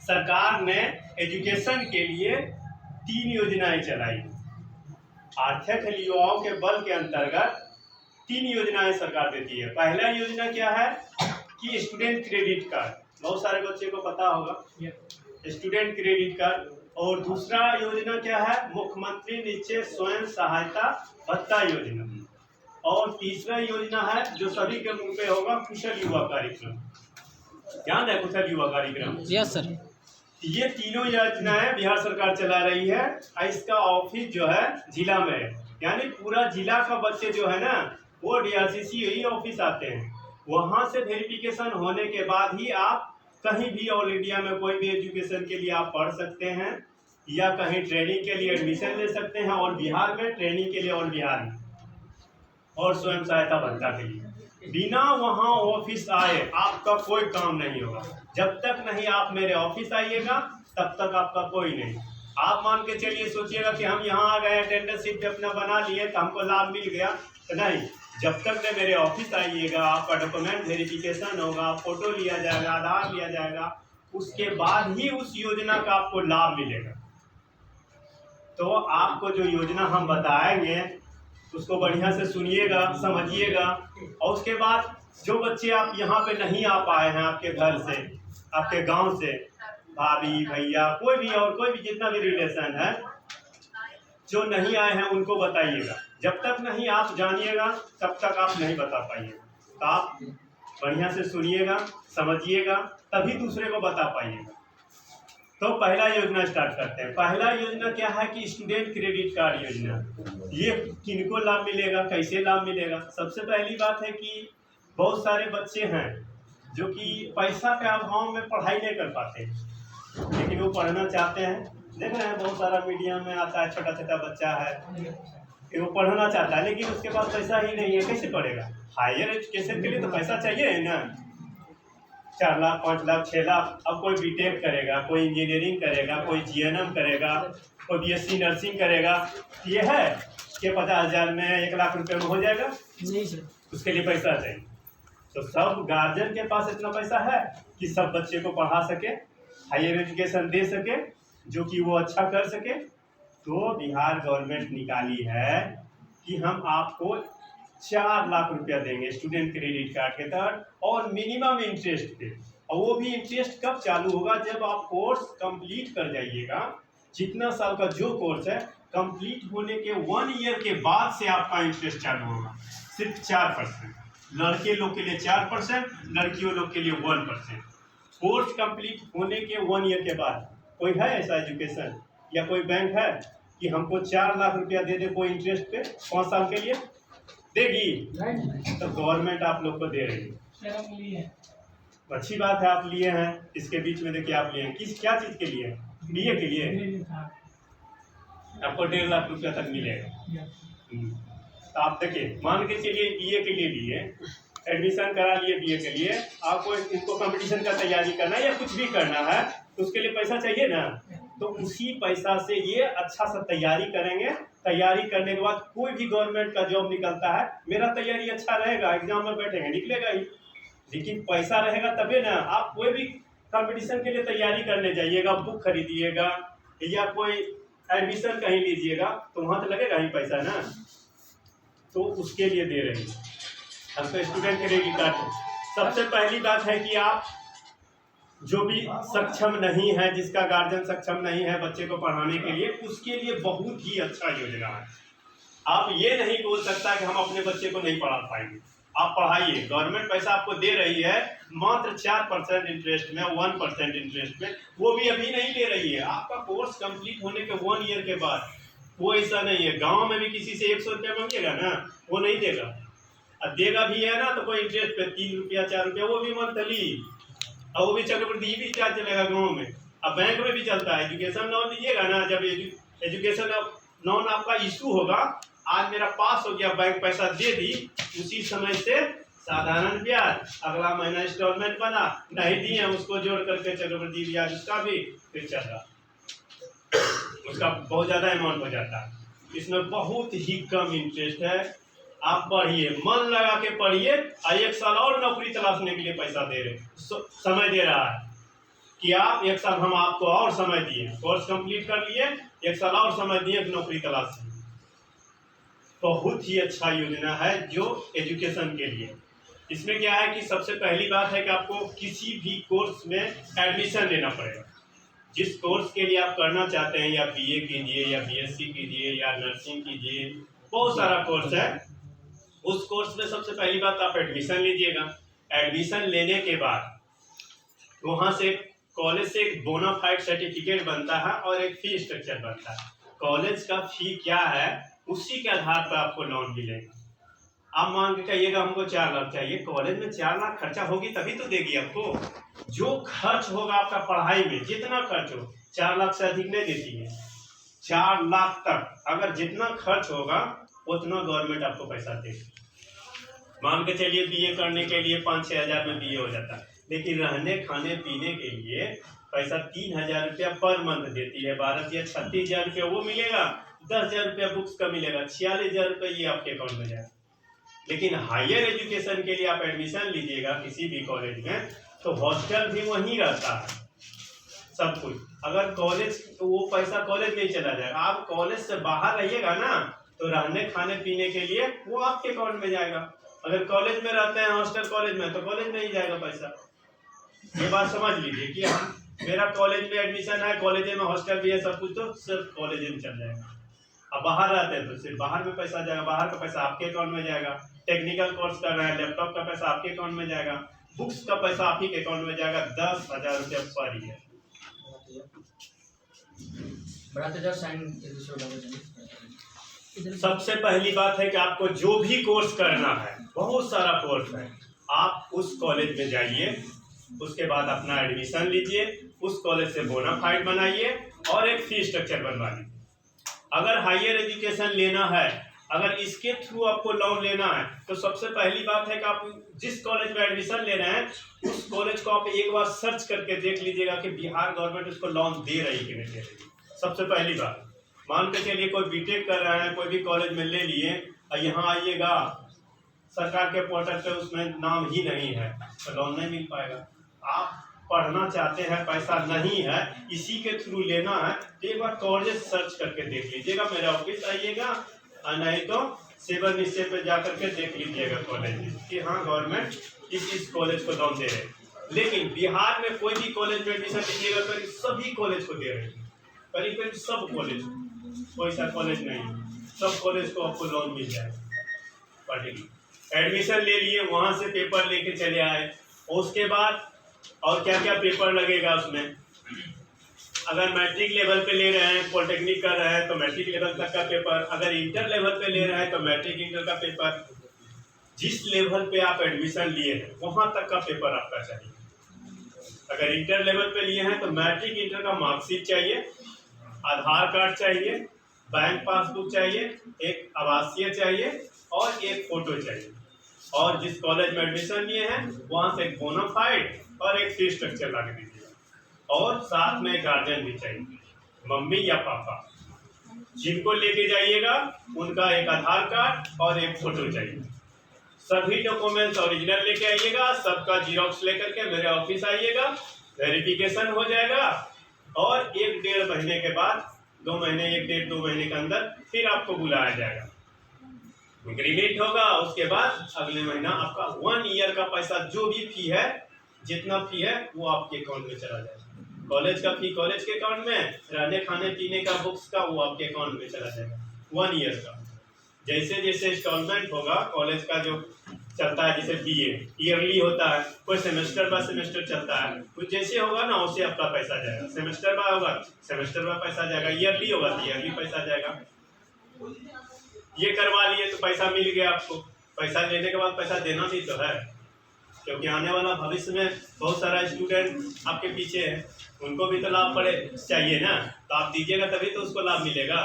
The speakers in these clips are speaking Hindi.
सरकार ने एजुकेशन के लिए 3 योजनाएं चलाई। आर्थिक युवाओं के बल के अंतर्गत 3 योजनाएं सरकार देती है। पहला योजना क्या है कि स्टूडेंट क्रेडिट कार्ड, बहुत सारे बच्चे को पता होगा स्टूडेंट क्रेडिट कार्ड। और दूसरा योजना क्या है, मुख्यमंत्री निश्चय स्वयं सहायता भत्ता योजना। और तीसरा योजना है जो सभी के मुंह पे होगा, कुशल युवा कार्यक्रम। ध्यान है, कुशल युवा कार्यक्रम। Yes sir. ये तीनों योजनाएं बिहार सरकार चला रही है। इसका ऑफिस जो है जिला में है, यानी पूरा जिला का बच्चे जो है ना वो DRCC यही ऑफिस आते हैं। वहां से वेरिफिकेशन होने के बाद ही आप कहीं भी ऑल इंडिया में कोई भी एजुकेशन के लिए आप पढ़ सकते हैं या कहीं ट्रेनिंग के लिए एडमिशन ले सकते हैं। और बिहार में ट्रेनिंग के लिए और बिहार में और स्वयं सहायता भत्ता के लिए बिना वहां ऑफिस आए आपका कोई काम नहीं होगा। जब तक नहीं आप मेरे ऑफिस आइएगा तब तक आपका कोई नहीं। आप मान के चलिए, सोचिएगा कि हम यहाँ आ गए, अटेंडेंस शीट अपना बना लिए तो हमको लाभ मिल गया, तो नहीं। जब तक न मेरे ऑफिस आइएगा, आपका डॉक्यूमेंट वेरिफिकेशन होगा, फोटो लिया जाएगा, आधार लिया जाएगा, उसके बाद ही उस योजना का आपको लाभ मिलेगा। तो आपको जो योजना हम बताएंगे उसको बढ़िया से सुनिएगा, समझिएगा। और उसके बाद जो बच्चे आप यहाँ पे नहीं आ पाए हैं, आपके घर से, आपके गांव से, भाभी भैया कोई भी और कोई भी जितना भी रिलेशन है जो नहीं आए हैं उनको बताइएगा। जब तक नहीं आप जानिएगा तब तक आप नहीं बता पाइएगा। तो आप बढ़िया से सुनिएगा, समझिएगा, तभी दूसरे को बता पाइएगा। तो पहला योजना स्टार्ट करते हैं। पहला योजना क्या है कि स्टूडेंट क्रेडिट कार्ड योजना। ये किनको लाभ मिलेगा, कैसे लाभ मिलेगा? सबसे पहली बात है कि बहुत सारे बच्चे हैं जो कि पैसा के अभाव में पढ़ाई नहीं कर पाते, लेकिन वो पढ़ना चाहते हैं। देख रहे हैं बहुत सारा मीडिया में आता है, छोटा छोटा बच्चा है कि वो पढ़ना चाहता है लेकिन उसके पास पैसा ही नहीं है, कैसे पढ़ेगा? हायर एजुकेशन के लिए तो पैसा चाहिए है ना। 4 लाख 5 लाख 6 लाख। अब कोई बीटेक करेगा, कोई इंजीनियरिंग करेगा, कोई GNM करेगा, कोई BSc नर्सिंग करेगा, ये है कि 50,000 में 1 लाख रुपए में हो जाएगा? नहीं सर। उसके लिए पैसा चाहिए। तो सब गार्जियन के पास इतना पैसा है कि सब बच्चे को पढ़ा सके, हायर एजुकेशन दे सके, जो कि वो अच्छा कर सके। तो बिहार गवर्नमेंट निकाली है कि हम आपको 4 लाख रुपया देंगे स्टूडेंट क्रेडिट कार्ड के तहत, और मिनिमम इंटरेस्ट पे। और वो भी इंटरेस्ट कब चालू होगा? जब आप कोर्स कंप्लीट कर जाइएगा। जितना साल का जो कोर्स है कंप्लीट होने के 1 ईयर के बाद से आपका इंटरेस्ट चालू होगा। सिर्फ 4%, लड़के लोग के लिए 4%, लड़कियों लोग के लिए 1%। कोर्स कंप्लीट होने के 1 ईयर के बाद। कोई है ऐसा एजुकेशन या कोई बैंक है कि हमको 4 लाख रुपया दे दे कोई इंटरेस्ट पे 5 साल के लिए? देगी? तो गवर्नमेंट आप लोग को दे रही है। अच्छी बात है, आप लिए हैं। इसके बीच में देखिए आप लिए हैं क्या चीज़ के लिए? BA के लिए आपको 1.5 लाख रुपया तक मिलेगा। तो आप देखिए, मान के चलिए BA के लिए लिए, एडमिशन करा लिए BA के लिए, आपको इनको कंपटीशन का तैयारी करना है या कुछ भी करना है तो उसके लिए पैसा चाहिए ना। तो उसी पैसा से ये अच्छा सा तैयारी करेंगे। तैयारी करने के बाद कोई भी गवर्नमेंट का जॉब निकलता है, मेरा तैयारी अच्छा रहेगा, एग्जाम में बैठेंगे निकलेगा ही, लेकिन पैसा रहेगा तभी ना। आप कोई भी कंपटीशन के लिए तैयारी करने जाइएगा, बुक खरीदिएगा या कोई एडमिशन कहीं लीजिएगा तो वहाँ तो लगेगा ही पैसा ना। तो उसके लिए दे रही है हमको स्टूडेंट क्रेडिट कार्ड। सबसे पहली बात है कि आप जो भी सक्षम नहीं है, जिसका गार्जियन सक्षम नहीं है बच्चे को पढ़ाने के लिए, उसके लिए बहुत ही अच्छा योजना है। आप ये नहीं बोल सकता कि हम अपने बच्चे को नहीं पढ़ा पाएंगे। आप पढ़ाइए, गवर्नमेंट पैसा आपको दे रही है मात्र 4% इंटरेस्ट में, 1% इंटरेस्ट में, वो भी अभी नहीं दे रही है। आपका कोर्स कंप्लीट होने के 1 ईयर के बाद। वो ऐसा नहीं है, गाँव में भी किसी से 100 रुपया मांगेगा ना, वो नहीं देगा। अब देगा भी है ना तो कोई इंटरेस्ट पे 3 रुपया 4 रुपया, वो भी मंथली, और वो भी चक्रवृद्धि भी चार्ज चलेगा गाँव में। अब बैंक में भी चलता है। एजुकेशन लोन लीजिएगा ना, जब एजुकेशन लोन आपका इशू होगा, आज मेरा पास हो गया, बैंक पैसा दे दी, उसी समय से साधारण ब्याज, अगला महीना इंस्टॉलमेंट बना, नहीं दिए उसको जोड़ करके चक्रवृद्धि ब्याज उसका भी फिर चल रहा, उसका बहुत ज़्यादा अमाउंट हो जाता है। इसमें बहुत ही कम इंटरेस्ट है। आप पढ़िए, मन लगा के पढ़िए, 1 साल और नौकरी तलाशने के लिए पैसा दे रहे, समय दे रहा है। कि आप 1 साल हम आपको और समय दिए, कोर्स कंप्लीट कर लिए, 1 साल और समय दिए नौकरी तलाश में। बहुत ही अच्छा योजना है जो एजुकेशन के लिए। इसमें क्या है कि सबसे पहली बात है कि आपको किसी भी कोर्स में एडमिशन लेना पड़ेगा। जिस कोर्स के लिए आप करना चाहते हैं, या बीए कीजिए या बीएससी कीजिए या नर्सिंग कीजिए, बहुत सारा कोर्स है। उस कोर्स में सबसे पहली बात आप एडमिशन लीजिएगा। एडमिशन लेने के बाद वहाँ से कॉलेज से एक बोनाफाइड सर्टिफिकेट बनता है और एक फी स्ट्रक्चर बनता है। कॉलेज का फी क्या है उसी के आधार पर आपको लोन मिलेगा। आप मान के कहिएगा हमको 4 लाख चाहिए, कॉलेज में 4 लाख खर्चा होगी तभी तो देगी आपको। जो खर्च होगा आपका पढ़ाई में, जितना खर्च हो, 4 लाख से अधिक नहीं देती है। 4 लाख तक अगर जितना खर्च होगा उतना गवर्नमेंट आपको पैसा देगी। मान के चलिए बीए करने के लिए 5-6 हज़ार में बीए हो जाता है, लेकिन रहने खाने पीने के लिए पैसा 3,000 रुपया पर मंथ देती है। 12 या 36,000 रुपया वो मिलेगा, 10,000 रुपया बुक्स का मिलेगा, 46,000 रुपया ये आपके अकाउंट में जाएगा। लेकिन हायर एजुकेशन के लिए आप एडमिशन लीजिएगा किसी भी कॉलेज में, तो हॉस्टल भी वहीं रहता है, सब कुछ। अगर कॉलेज तो वो पैसा कॉलेज में ही चला जाएगा। आप कॉलेज से बाहर रहिएगा ना, तो रहने खाने पीने के लिए वो आपके अकाउंट में जाएगा। अगर कॉलेज में रहते हैं, हॉस्टल कॉलेज में, तो कॉलेज में ही जाएगा पैसा। ये बात समझ लीजिए कि हम मेरा कॉलेज में एडमिशन है, कॉलेज में हॉस्टल भी है, सब कुछ, तो सिर्फ कॉलेज में चल जाएगा। अब बाहर रहते हैं तो सिर्फ बाहर में पैसा जाएगा, बाहर का पैसा आपके अकाउंट में जाएगा। टेक्निकल कोर्स कर रहे हैं, लैपटॉप का पैसा आपके अकाउंट में जाएगा, बुक्स का पैसा आप ही के अकाउंट में जाएगा। 10,000 रुपया पर ईयर। सबसे पहली बात है कि आपको जो भी कोर्स करना है, बहुत सारा कोर्स है, आप उस कॉलेज में जाइए, उसके बाद अपना एडमिशन लीजिए, उस कॉलेज से बोनाफाइड बनाइए और एक फी स्ट्रक्चर बनवा लीजिए। अगर हायर एजुकेशन लेना है, अगर इसके थ्रू आपको लोन लेना है, तो सबसे पहली बात है कि आप जिस कॉलेज में एडमिशन ले रहे हैं उस कॉलेज को आप एक बार सर्च करके देख लीजिएगा कि बिहार गवर्नमेंट उसको लोन दे रही कि नहीं दे रही। सबसे पहली बात, मान के चलिए कोई बीटेक कर रहे हैं, कोई भी कॉलेज में ले लिए और यहाँ आइएगा सरकार के पोर्टल पे उसमें नाम ही नहीं है, तो लोन नहीं मिल पाएगा। आप पढ़ना चाहते हैं, पैसा नहीं है, इसी के थ्रू लेना है, तो एक बार कॉलेज सर्च करके देख लीजिएगा। मेरे ऑफिस आइएगा, नहीं तो 7 निश्चय पे जा करके देख लीजिएगा कॉलेज कि हाँ गवर्नमेंट इस कॉलेज को लोन दे रहे हैं। लेकिन बिहार में कोई भी कॉलेज में एडमिशन लीजिएगा तो सभी कॉलेज को दे रहे हैं, करीब सब कॉलेज, कोई सा कॉलेज नहीं, सब कॉलेज को आपको लोन मिल जाएगा। एडमिशन ले लिए, वहाँ से पेपर लेके चले आए, उसके बाद और क्या क्या पेपर लगेगा उसमें। अगर मैट्रिक लेवल पे ले रहे हैं, पॉलिटेक्निक कर रहे हैं तो मैट्रिक लेवल तक का पेपर, अगर इंटर लेवल पे ले रहे हैं तो मैट्रिक इंटर का पेपर, जिस लेवल पे आप एडमिशन लिए हैं वहाँ तक का पेपर आपका चाहिए। अगर इंटर लेवल पे लिए हैं तो मैट्रिक इंटर का मार्कशीट चाहिए, आधार कार्ड चाहिए, बैंक पासबुक चाहिए, एक आवासीय चाहिए और एक फोटो चाहिए। और जिस कॉलेज में एडमिशन लिए हैं वहाँ से एक बोनाफाइड और एक फी स्ट्रक्चर ला के दीजिएगा। और साथ में गार्जियन भी चाहिए, मम्मी या पापा, जिनको लेके जाइएगा उनका एक आधार कार्ड और एक फोटो चाहिए। सभी डॉक्यूमेंट्स ओरिजिनल लेके आइएगा, सबका जीरोक्स लेकर के मेरे ऑफिस आइएगा, वेरिफिकेशन हो जाएगा और 1-1.5 महीने के बाद, 2 महीने, 1-1.5-2 महीने के अंदर फिर आपको बुलाया जाएगा, एग्रीमेंट होगा। उसके बाद अगले महीना आपका 1 ईयर का पैसा, जो भी फी है, जितना फी है वो आपके अकाउंट में चला जाएगा। कॉलेज का फी कॉलेज के अकाउंट में, रहने खाने पीने का, बुक्स का, वो आपके अकाउंट में चला जाएगा 1 ईयर का। जैसे जैसे इंस्टॉलमेंट होगा कॉलेज का जो चलता है, जैसे बीए ईयरली होता है, कोई सेमेस्टर बाय सेमेस्टर चलता है, कुछ जैसे होगा ना उससे आपका पैसा जाएगा। सेमेस्टर बाय होगा सेमेस्टर बाय पैसा जाएगा, ईयरली होगा तो ईयरली पैसा जाएगा। ये करवा लिए तो पैसा मिल गया आपको, पैसा लेने के बाद पैसा देना भी तो है, क्योंकि आने वाला भविष्य में बहुत सारा स्टूडेंट आपके पीछे है, उनको भी तो लाभ पड़े चाहिए ना, तो आप दीजिएगा तभी तो उसको लाभ मिलेगा।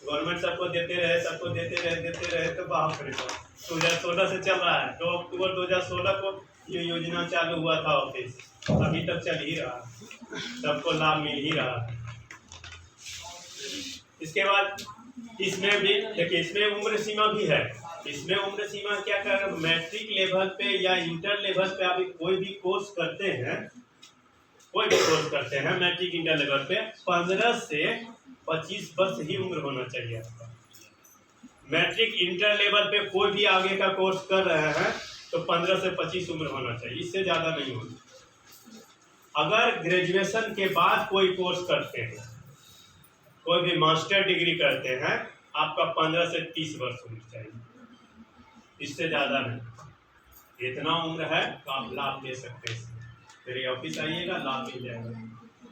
गवर्नमेंट सबको देते रहे तो बाप रे बाप। 2016 से चल रहा है, 2 अक्टूबर 2016 को ये योजना चालू हुआ था ऑफिस, अभी तक चल ही रहा, सबको लाभ मिल ही रहा। इसके बाद इसमें भी देखिए, इसमें उम्र सीमा भी है। इसमें उम्र सीमा क्या कर, मैट्रिक लेवल पे या इंटर लेवल पे आप कोई भी कोर्स करते हैं कोई भी कोर्स करते हैं मैट्रिक इंटर लेवल पे 15 से 25 वर्ष ही उम्र होना चाहिए आपका। मैट्रिक इंटर लेवल पे कोई भी आगे का कोर्स कर रहे हैं तो 15 से 25 उम्र होना चाहिए, इससे ज़्यादा नहीं होना। अगर ग्रेजुएशन के बाद कोई कोर्स करते हैं, कोई भी मास्टर डिग्री करते हैं, आपका 15 से 30 वर्ष होना चाहिए, इससे ज़्यादा नहीं। इतना उम्र है तो आप लाभ ले सकते हैं। मेरे ऑफिस आइएगा, लाभ मिल जाएगा।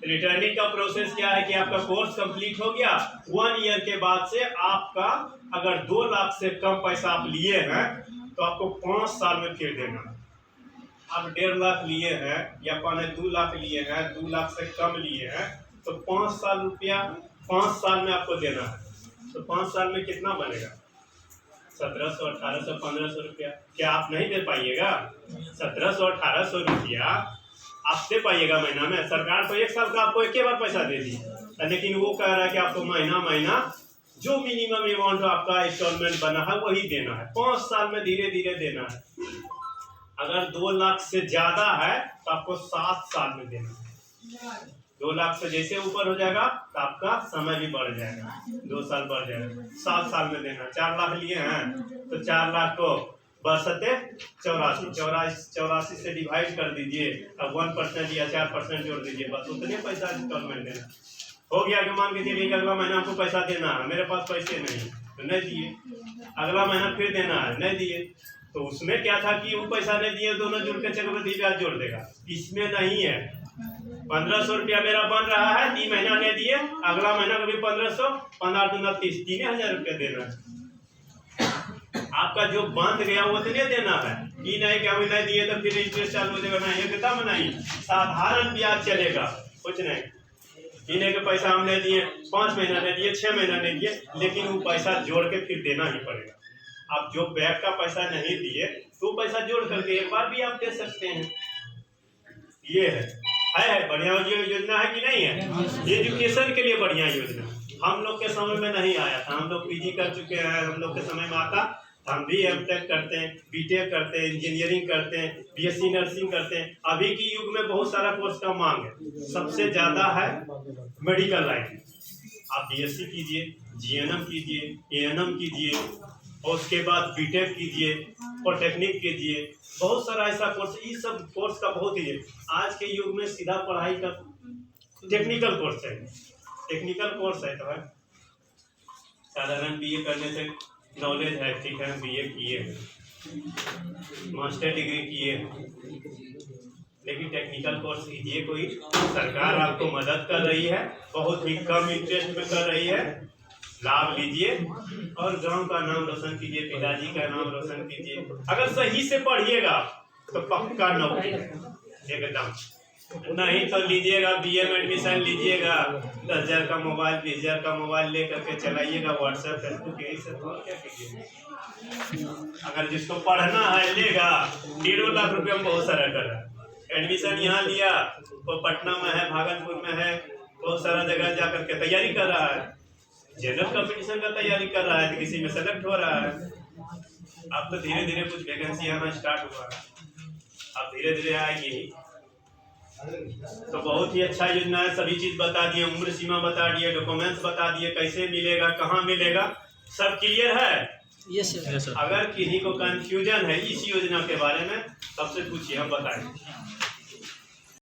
रिटर्निंग का प्रोसेस क्या है कि आपका कोर्स कंप्लीट हो गया, 1 ईयर के बाद से आपका अगर 2 लाख से कम पैसा आप लिए हैं तो आपको 5 साल में फिर देना है। आप 1.5 लाख लिए हैं या 2 लाख लिए हैं, 2 लाख से कम लिए हैं तो 5 साल रुपया 5 साल में आपको देना है। तो 5 साल में कितना बनेगा? 1700, 1800, 1500 रुपया। क्या आप नहीं दे पाइएगा? 1700, 1800 रुपया आप दे पाइएगा महीना में? सरकार तो 1 साल का आपको एक ही बार पैसा दे दी, लेकिन वो कह रहा है कि आपको महीना महीना जो मिनिमम अमाउंट आपका इंस्टॉलमेंट बना है वही देना है। 5 साल में धीरे धीरे देना है। अगर 2 लाख से ज्यादा है तो आपको 7 साल में देना है। 2 लाख से जैसे ऊपर हो जाएगा तो आपका समय भी बढ़ जाएगा, 2 साल बढ़ जाएगा, 7 साल में देना। 4 लाख लिए हैं तो 4 लाख को बरसते 84 से डिवाइड कर दीजिए, अब 1% या 4% जोड़ दीजिए, बस उतने पैसा इंस्टॉलमेंट देना हो गया। कि मान के चलिए अगला महीना आपको पैसा देना है, मेरे पास पैसे नहीं तो नहीं दिए, अगला महीना फिर देना है, नहीं दिए, तो उसमें क्या था कि वो पैसा नहीं दिए, दोनों जुड़ के चक्रवृद्धि ब्याज जोड़ देगा। इसमें नहीं है। 1500 रुपया मेरा बन रहा है, 3 महीना नहीं दिए, अगला महीना को भी 1500, 15 दूना 30, 3000 रुपया देना है। आपका जो बंद गया वो उतने देना है। ये नहीं कि अभी नहीं दिए तो फिर इंटरेस्ट चालू हो जाएगा, नहीं, एकदम नहीं। साधारण ब्याज चलेगा, कुछ नहीं। इन्हें के पैसा हम नहीं दिए, 5 महीना नहीं दिए, 6 महीना नहीं दिए, लेकिन वो पैसा जोड़ के फिर देना ही पड़ेगा। आप जो बैग का पैसा नहीं दिए तो पैसा जोड़ करके एक बार भी आप दे सकते हैं। ये है बढ़िया योजना है कि नहीं है? एजुकेशन के लिए बढ़िया योजना। हम लोग के समय में नहीं आया था, हम लोग पीजी कर चुके हैं, हम लोग के समय में आता, हम भी एमटेक करते हैं, बीटेक करते हैं, इंजीनियरिंग करते हैं, बीएससी नर्सिंग करते हैं। अभी की युग में बहुत सारा कोर्स का मांग है, सबसे ज्यादा है मेडिकल लाइन। आप बीएससी कीजिए, जीएनएम कीजिए, एएनएम कीजिए, और उसके बाद बीटेक कीजिए, पॉलिटेक्निक कीजिए, बहुत सारा ऐसा कोर्स। ये सब कोर्स का बहुत ही है। आज के युग में सीधा पढ़ाई का टेक्निकल कोर्स है, टेक्निकल कोर्स है तो है। साधारण बीए करने से नॉलेज है, ठीक है, बीए किए, मास्टर डिग्री किए, लेकिन टेक्निकल कोर्स कीजिए कोई। सरकार आपको मदद कर रही है, बहुत ही कम इंटरेस्ट में कर रही है, लाभ लीजिए और गांव का नाम रोशन कीजिए, पिताजी का नाम रोशन कीजिए। अगर सही से पढ़िएगा तो पक्का नौकरी एकदम, नहीं तो लीजिएगा बीए में एडमिशन लीजिएगा, 10,000 का मोबाइल, 20,000 का मोबाइल ले करके चलाइएगा, व्हाट्सएप फेसबुक यही सब। और क्या कीजिएगा? अगर जिसको पढ़ना है लेगा, 1.5 लाख रुपया में बहुत सारा कर रहा है। एडमिशन यहाँ लिया, वो पटना में है, भागलपुर में है, बहुत सारा जगह जा करके तैयारी कर रहा है, जनरल कंपटीशन का तैयारी कर रहा है, तो किसी में सेलेक्ट हो रहा है। अब तो धीरे धीरे कुछ वैकेंसी आना स्टार्ट हुआ है, अब धीरे धीरे आएगी ही। तो बहुत ही अच्छा योजना है। सभी चीज बता दिए, उम्र सीमा बता दिए, डॉक्यूमेंट्स बता दिए, कैसे मिलेगा, कहाँ मिलेगा, सब क्लियर है। Yes sir. अगर किसी को कंफ्यूजन है इस योजना के बारे में, सबसे पूछिए, हम बताएंगे।